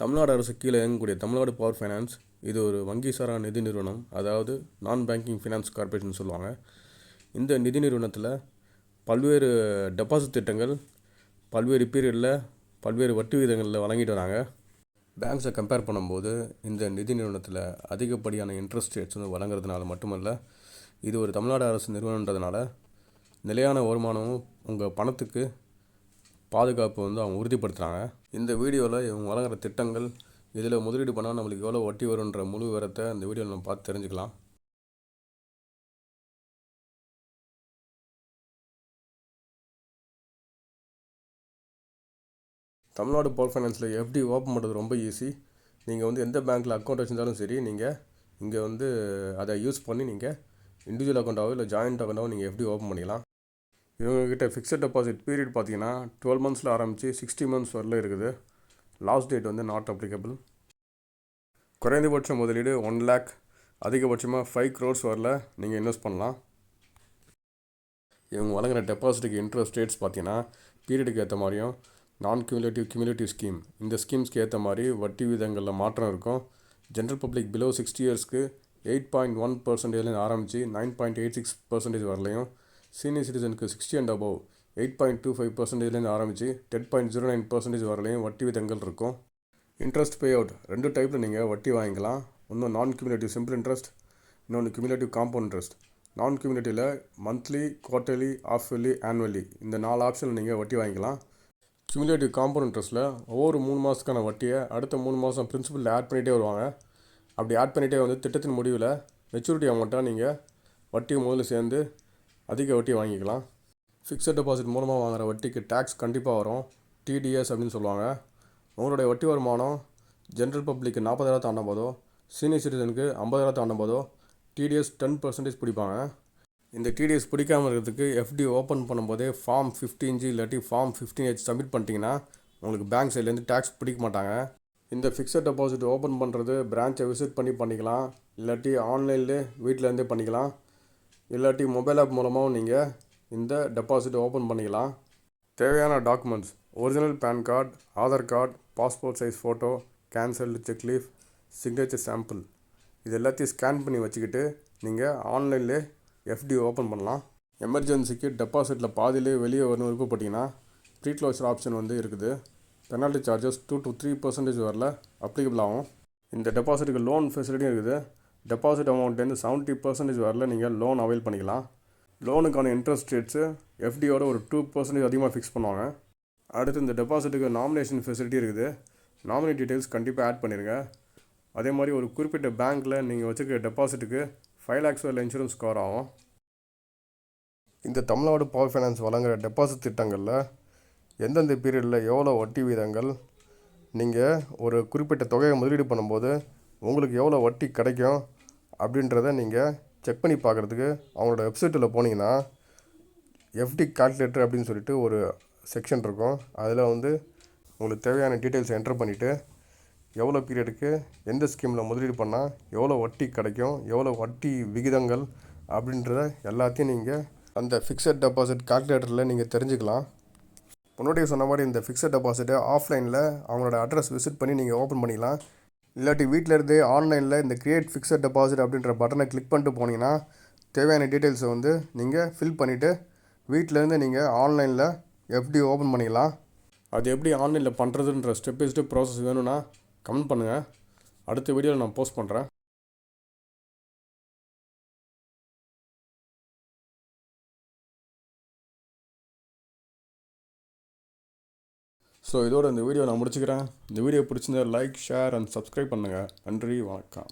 தமிழ்நாடு அரசு கீழே இயங்கக்கூடிய தமிழ்நாடு பவர் ஃபைனான்ஸ் இது ஒரு வங்கி சாரா நிதி நிறுவனம், அதாவது நான் பேங்கிங் ஃபினான்ஸ் கார்பரேஷன் சொல்லுவாங்க. இந்த நிதி நிறுவனத்தில் பல்வேறு டெபாசிட் திட்டங்கள் பல்வேறு பீரியடில் பல்வேறு வட்டி விகிதங்களில் வழங்கிட்டு வராங்க. பேங்க்ஸை கம்பேர் பண்ணும்போது இந்த நிதி நிறுவனத்தில் அதிகப்படியான இன்ட்ரெஸ்ட் ரேட்ஸ் வந்து வழங்குறதுனால மட்டுமல்ல, இது ஒரு தமிழ்நாடு அரசு நிறுவனன்றதுனால நிலையான வருமானமும் உங்கள் பணத்துக்கு பாதுகாப்பு வந்து அவங்க உறுதிப்படுத்துகிறாங்க. இந்த வீடியோவில் இவங்க வழங்குற திட்டங்கள், இதில் முதலீடு பண்ணால் நம்மளுக்கு எவ்வளோ வட்டி வரும்ன்ற முழு விவரத்தை இந்த வீடியோவில் நம்ம பார்த்து தெரிஞ்சுக்கலாம். தமிழ்நாடு பவர் ஃபைனான்ஸில் எஃப்டி ஓப்பன் பண்ணுறது ரொம்ப ஈஸி. நீங்கள் வந்து எந்த பேங்க்கில் அக்கௌண்ட் வச்சுருந்தாலும் சரி, நீங்கள் இங்கே வந்து அதை யூஸ் பண்ணி நீங்கள் இண்டிவிஜுவல் அக்கௌண்ட்டாவோ இல்லை ஜாயிண்ட் அக்கௌண்ட்டாவோ நீங்கள் எஃப்டி ஓப்பன் பண்ணிக்கலாம். இவங்ககிட்ட ஃபிக்ஸட் டெபாசிட் பீரியட் பார்த்தீங்கன்னா 12 monthஸில் ஆரம்பித்து 60 months வரல இருக்குது. லாஸ்ட் டேட் வந்து நாட் அப்ளிகபிள். குறைந்தபட்ச முதலீடு 1 lakh, அதிகபட்சமாக 5 crores வரல நீங்கள் இன்வெஸ்ட் பண்ணலாம். இவங்க வழங்குற டெபாசிட்டுக்கு இன்ட்ரெஸ்ட் ரேட்ஸ் பார்த்தீங்கன்னா பீரியடுக்கு ஏற்ற மாதிரியும் நான் கியூமுலேட்டிவ் ஸ்கீம், இந்த ஸ்கீம்ஸ்க்கு ஏற்ற மாதிரி வட்டி விதங்களில் மாற்றம் இருக்கும். ஜென்ரல் பப்ளிக் பிலோ 60 yearsக்கு 8.1% ஆரம்பித்து 9.86% வரலையும், சீனியர் சிட்டிசனுக்கு 60 and above 8.25% ஆரம்பித்து 10.09% வரலையும் வட்டி விதங்கள் இருக்கும். இன்ட்ரெஸ்ட் பே அவுட் 2 டைப்பில் நீங்கள் வட்டி வாங்கிக்கலாம். ஒன்று நான் கியூமுலேட்டிவ் சிம்பிள் இன்ட்ரெஸ்ட், இன்னொன்று கியூமுலேட்டிவ் காம்பவுண்ட் இன்ட்ரெஸ்ட். நான் கியூமுலேட்டிவில் மந்த்லி, குவார்ட்டர்லி, ஆஃப்வெர்லி, ஆனுவலி இந்த 4 ஆப்ஷனில் நீங்கள் வட்டி வாங்கிக்கலாம். கியூமுலேட்டிவ் காம்பவுண்ட் இன்ட்ரெஸ்ட்டில் ஒவ்வொரு 3 மாதத்துக்கான வட்டியை அடுத்த 3 மாதம் பிரின்சிபல் ஆட் பண்ணிகிட்டே வருவாங்க. அப்படி ஆட் பண்ணிகிட்டே வந்து திட்டத்தின் முடிவில் மெச்சூரிட்டி அமௌண்ட்டாக நீங்கள் வட்டியை முதல்ல சேர்ந்து அதிக வட்டி வாங்கிக்கலாம். ஃபிக்ஸட் டெபாசிட் மூலமாக வாங்குகிற வட்டிக்கு டேக்ஸ் கண்டிப்பாக வரும், டிடிஎஸ் அப்படின்னு சொல்லுவாங்க. உங்களுடைய வட்டி வருமானம் ஜென்ரல் பப்ளிக்கு 40,000 தாண்டும் போதோ, சீனியர் சிட்டிசனுக்கு 50,000 தாண்டும் போதோ டிடிஎஸ் 10% பிடிப்பாங்க. இந்த டிடிஎஸ் பிடிக்காமல் இருக்கிறதுக்கு எஃப்டி ஓப்பன் பண்ணும்போதே ஃபார்ம் 15G இல்லாட்டி ஃபார்ம் 15H சப்மிட் பண்ணிட்டீங்கன்னா உங்களுக்கு பேங்க் சைட்லேருந்து டேக்ஸ் பிடிக்க மாட்டாங்க. இந்த ஃபிக்ஸட் டெபாசிட் ஓப்பன் பண்ணுறது பிரான்ச்சை விசிட் பண்ணி பண்ணிக்கலாம், இல்லாட்டி ஆன்லைன்லேயே வீட்டிலேருந்தே பண்ணிக்கலாம், இல்லாட்டி மொபைல் ஆப் மூலமாகவும் நீங்கள் இந்த டெபாசிட் ஓப்பன் பண்ணிக்கலாம். தேவையான documents original PAN card, Aadhaar card, passport size photo, cancelled cheque leaf, signature sample, இது எல்லாத்தையும் ஸ்கேன் பண்ணி வச்சுக்கிட்டு நீங்கள் ஆன்லைன்லேயே எஃப்டி ஓப்பன் பண்ணலாம். எமர்ஜென்சிக்கு டெபாசிட்டில் பாதியிலே வெளியே வரணும் விருப்பப்பட்டீங்கன்னா ப்ரீ க்ளோஷர் ஆப்ஷன் வந்து இருக்குது. பெனால்ட்டி சார்ஜஸ் 2 to 3% வரல அப்ளிகபிள் ஆகும். இந்த டெபாசிட்டுக்கு லோன் ஃபெசிலிட்டியும் இருக்குது. டெபாசிட் அமௌண்ட்லேருந்து 70% வரல நீங்கள் லோன் அவைல் பண்ணிக்கலாம். லோனுக்கான இன்ட்ரெஸ்ட் ரேட்ஸு எஃப்டியோட ஒரு 2% அதிகமாக ஃபிக்ஸ் பண்ணுவாங்க. அடுத்து இந்த டெபாசிட்டுக்கு நாமினேஷன் ஃபெசிலிட்டி இருக்குது. நாமினி டீட்டெயில்ஸ் கண்டிப்பாக ஆட் பண்ணிடுங்க. அதே மாதிரி ஒரு குறிப்பிட்ட பேங்க்கில் நீங்கள் வச்சுருக்க டெபாசிட்டுக்கு 5 lakhs வரல இன்சூரன்ஸ் கவர் ஆகும். இந்த தமிழ்நாடு பவர் ஃபைனான்ஸ் வழங்குகிற டெபாசிட் திட்டங்களில் எந்தெந்த பீரியடில் எவ்வளோ வட்டி வீதங்கள், நீங்கள் ஒரு குறிப்பிட்ட தொகையை முதலீடு பண்ணும்போது உங்களுக்கு எவ்வளோ வட்டி கிடைக்கும் அப்படின்றத நீங்கள் செக் பண்ணி பார்க்குறதுக்கு அவங்களோட வெப்சைட்டில் போனீங்கன்னா எஃப்டி கால்குலேட்டர் அப்படின்னு சொல்லிட்டு ஒரு செக்ஷன் இருக்கும். அதில் வந்து உங்களுக்கு தேவையான டீட்டெயில்ஸ் என்டர் பண்ணிவிட்டு எவ்வளோ பீரியடுக்கு எந்த ஸ்கீமில் முதலீடு பண்ணால் எவ்வளோ வட்டி கிடைக்கும், எவ்வளோ வட்டி விகிதங்கள் அப்படின்றத எல்லாத்தையும் நீங்கள் அந்த ஃபிக்ஸட் டெபாசிட் கால்குலேட்டரில் நீங்கள் தெரிஞ்சுக்கலாம். முன்னாடியே சொன்ன மாதிரி இந்த ஃபிக்ஸட் டெபாசிட்டை ஆஃப்லைனில் அவங்களோட அட்ரஸ் விசிட் பண்ணி நீங்கள் ஓப்பன் பண்ணிக்கலாம், இல்லாட்டி வீட்டில் இருந்தே ஆன்லைனில் இந்த கிரியேட் ஃபிக்ஸட் டெபாசிட் அப்படின்ற பட்டனை கிளிக் பண்ணிட்டு போனீங்கன்னா தேவையான டீட்டெயில்ஸை வந்து நீங்கள் ஃபில் பண்ணிவிட்டு வீட்டிலேருந்து நீங்கள் ஆன்லைனில் எஃப்டி ஓப்பன் பண்ணிக்கலாம். அது எப்படி ஆன்லைனில் பண்ணுறதுன்ற ஸ்டெப் பை ஸ்டெப் ப்ராசஸ் வேணும்னா கமெண்ட் பண்ணுங்கள், அடுத்த வீடியோவில் நான் போஸ்ட் பண்ணுறேன். ஸோ இதோட இந்த வீடியோ நான் முடிச்சுக்கிறேன். இந்த வீடியோ பிடிச்சிருந்தா லைக், ஷேர் அண்ட் சப்ஸ்கிரைப் பண்ணுங்கள். நன்றி, வணக்கம்.